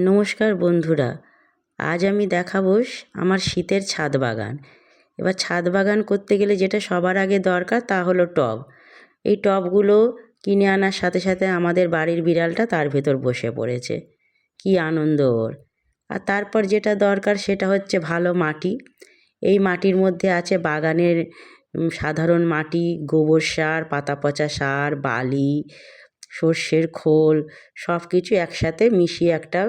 নমস্কার বন্ধুরা, আজ আমি দেখাবো আমার শীতের ছাদ বাগান। এবার ছাদ বাগান করতে গেলে যেটা সবার আগে দরকার তা হলো টব। এই টবগুলো কিনে আনার সাথে সাথে আমাদের বাড়ির বিড়ালটা তার ভেতর বসে পড়েছে। কি আনন্দ ওর! আর তারপর যেটা দরকার সেটা হচ্ছে ভালো মাটি। এই মাটির মধ্যে আছে বাগানের সাধারণ মাটি, গোবর সার, পাতা পচা সার, বালি, সর্ষের খোল সব কিছু একসাথে মিশিয়ে একটা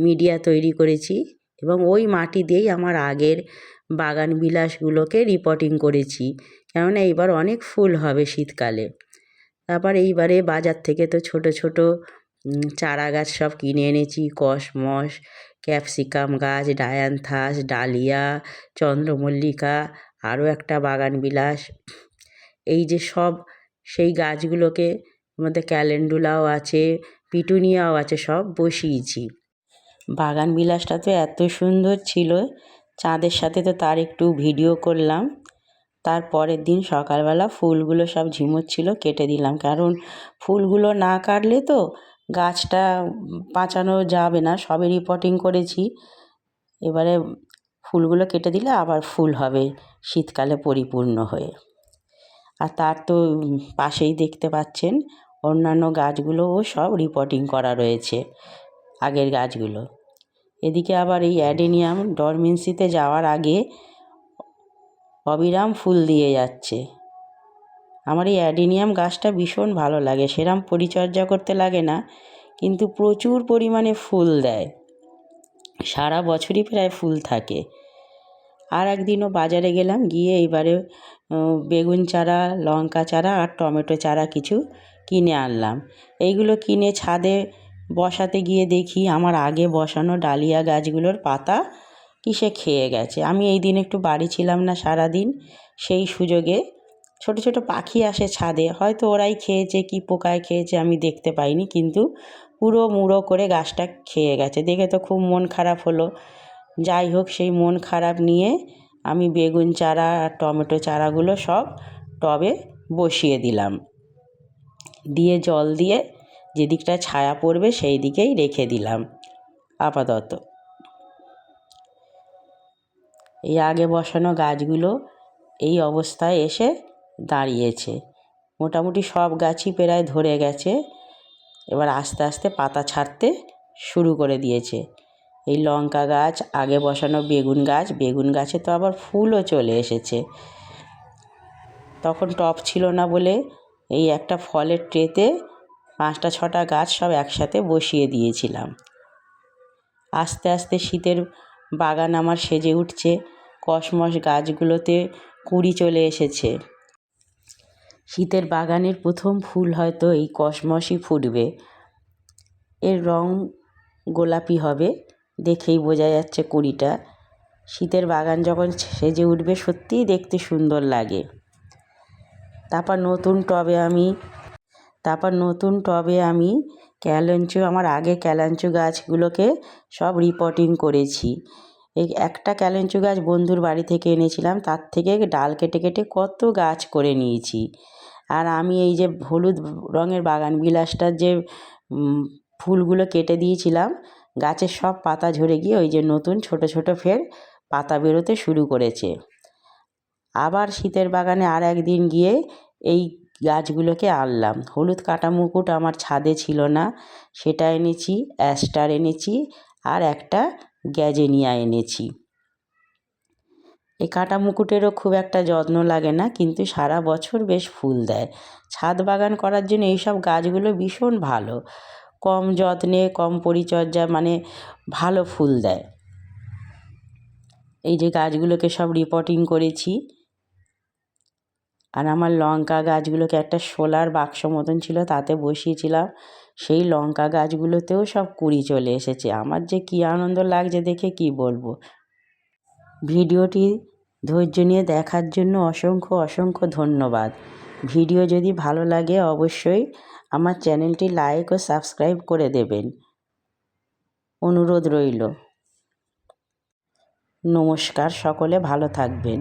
মিডিয়া তৈরি করেছি এবং ওই মাটি দিয়েই আমার আগের বাগান বিলাসগুলোকে রিপোর্টিং করেছি, কেননা এইবার অনেক ফুল হবে শীতকালে। তারপর এইবারে বাজার থেকে তো ছোট ছোট চারা গাছ সব কিনে এনেছি। কসমস, ক্যাপসিকাম গাছ, ডায়ান্থাস, ডালিয়া, চন্দ্রমল্লিকা, আরও একটা বাগান বিলাস, এই যে সব সেই গাছগুলোকে, মধ্যে ক্যালেন্ডুলাও আছে, পিটুনিয়াও আছে, সব বসিয়েছি। বাগান বিলাসটা তো এত সুন্দর ছিল, চাঁদের সাথে তো তার একটু ভিডিও করলাম। তার পরের দিন সকালবেলা ফুলগুলো সব ঝিমোচ্ছিল, কেটে দিলাম, কারণ ফুলগুলো না কাটলে তো গাছটা বাঁচানো যাবে না। সবে রিপোর্টিং করেছি, এবারে ফুলগুলো কেটে দিলে আবার ফুল হবে শীতকালে পরিপূর্ণ হয়ে। আর তার তো পাশেই দেখতে পাচ্ছেন অন্যান্য গাছগুলোও সব রিপোর্টিং করা রয়েছে, আগের গাছগুলো। এদিকে আবার এই অ্যাডেনিয়াম ডরমেন্সিতে যাওয়ার আগে অবিরাম ফুল দিয়ে যাচ্ছে। আমার এই অ্যাডেনিয়াম গাছটা ভীষণ ভালো লাগে, সেরম পরিচর্যা করতে লাগে না, কিন্তু প্রচুর পরিমাণে ফুল দেয়, সারা বছরই প্রায় ফুল থাকে। আর একদিনও বাজারে গেলাম, গিয়ে এইবারে বেগুন চারা, লঙ্কা চারা আর টমেটো চারা কিছু কিনে আনলাম। এইগুলো কিনে ছাদে বসাতে গিয়ে দেখি আমার আগে বসানো ডালিয়া গাছগুলোর পাতা কিসে খেয়ে গেছে। আমি এই দিন একটু বাড়ি ছিলাম না সারাদিন, সেই সুযোগে ছোট ছোট পাখি আসে ছাদে, হয়তো ওরাই খেয়েছে কি পোকায় খেয়েছে আমি দেখতে পাইনি, কিন্তু পুরো মুড়ো করে গাছটা খেয়ে গেছে। দেখে তো খুব মন খারাপ হলো। যাই হোক, সেই মন খারাপ নিয়ে আমি বেগুন চারা আর টমেটো চারাগুলো সব টবে বসিয়ে দিলাম, দিয়ে জল দিয়ে যেদিকটা ছায়া পড়বে সেই দিকেই রেখে দিলাম আপাতত। এই আগে বসানো গাছগুলো এই অবস্থায় এসে দাঁড়িয়েছে। মোটামুটি সব গাছই প্রায় ধরে গেছে, এবার আস্তে আস্তে পাতা ছাড়তে শুরু করে দিয়েছে। এই লঙ্কা গাছ, আগে বসানো বেগুন গাছ, বেগুন গাছে তো আবার ফুলও চলে এসেছে। তখন টব ছিল না বলে এই একটা ফলের ট্রেতে 5টা 6টা গাছ সব একসাথে বসিয়ে দিয়েছিলাম। আস্তে আস্তে শীতের বাগান আমার সেজে উঠছে। কসমস গাছগুলোতে কুঁড়ি চলে এসেছে। শীতের বাগানের প্রথম ফুল হয়তো এই কসমসই ফুটবে। এর রং গোলাপি হবে, দেখেই বোঝা যাচ্ছে কুঁড়িটা। শীতের বাগান যখন সেজে উঠবে সত্যিই দেখতে সুন্দর লাগে। তারপর নতুন টবে আমি ক্যালেঞ্চো, আমার আগে ক্যালেঞ্চো গাছগুলোকে সব রিপোর্টিং করেছি। এই একটা ক্যালেঞ্চো গাছ বন্ধুর বাড়ি থেকে এনেছিলাম, তার থেকে ডাল কেটে কেটে কত গাছ করে নিয়েছি। আর আমি এই যে হলুদ রঙের বাগান বিলাসটার যে ফুলগুলো কেটে দিয়েছিলাম, গাছের সব পাতা ঝরে গিয়ে ওই যে নতুন ছোট ছোট ফের পাতা বেরোতে শুরু করেছে। আবার শীতের বাগানে আর একদিন গিয়ে এই গাছগুলোকে আনলাম। হলুদ কাটা মুকুট আমার ছাদে ছিল না, সেটা এনেছি। অ্যাস্টার এনেছি আর একটা গ্যাজেনিয়া এনেছি। এই কাটা মুকুটেরও খুব একটা যত্ন লাগে না, কিন্তু সারা বছর বেশ ফুল দেয়। ছাদ বাগান করার জন্য এইসব গাছগুলো ভীষণ ভালো, কম যত্নে কম পরিচর্যা, মানে ভালো ফুল দেয়। এই যে গাছগুলোকে সব রিপোর্টিং করেছি। আর আমার লঙ্কা গাছগুলোকে একটা শোলার বাক্স মতন ছিল, তাতে বসিয়েছিলাম। সেই লঙ্কা গাছগুলোতেও সব কুঁড়ি চলে এসেছে। আমার যে কী আনন্দ লাগছে দেখে কি বলবো। ভিডিওটি ধৈর্য নিয়ে দেখার জন্য অসংখ্য অসংখ্য ধন্যবাদ। ভিডিও যদি ভালো লাগে অবশ্যই আমার চ্যানেলটি লাইক ও সাবস্ক্রাইব করে দেবেন, অনুরোধ রইল। নমস্কার, সকলে ভালো থাকবেন।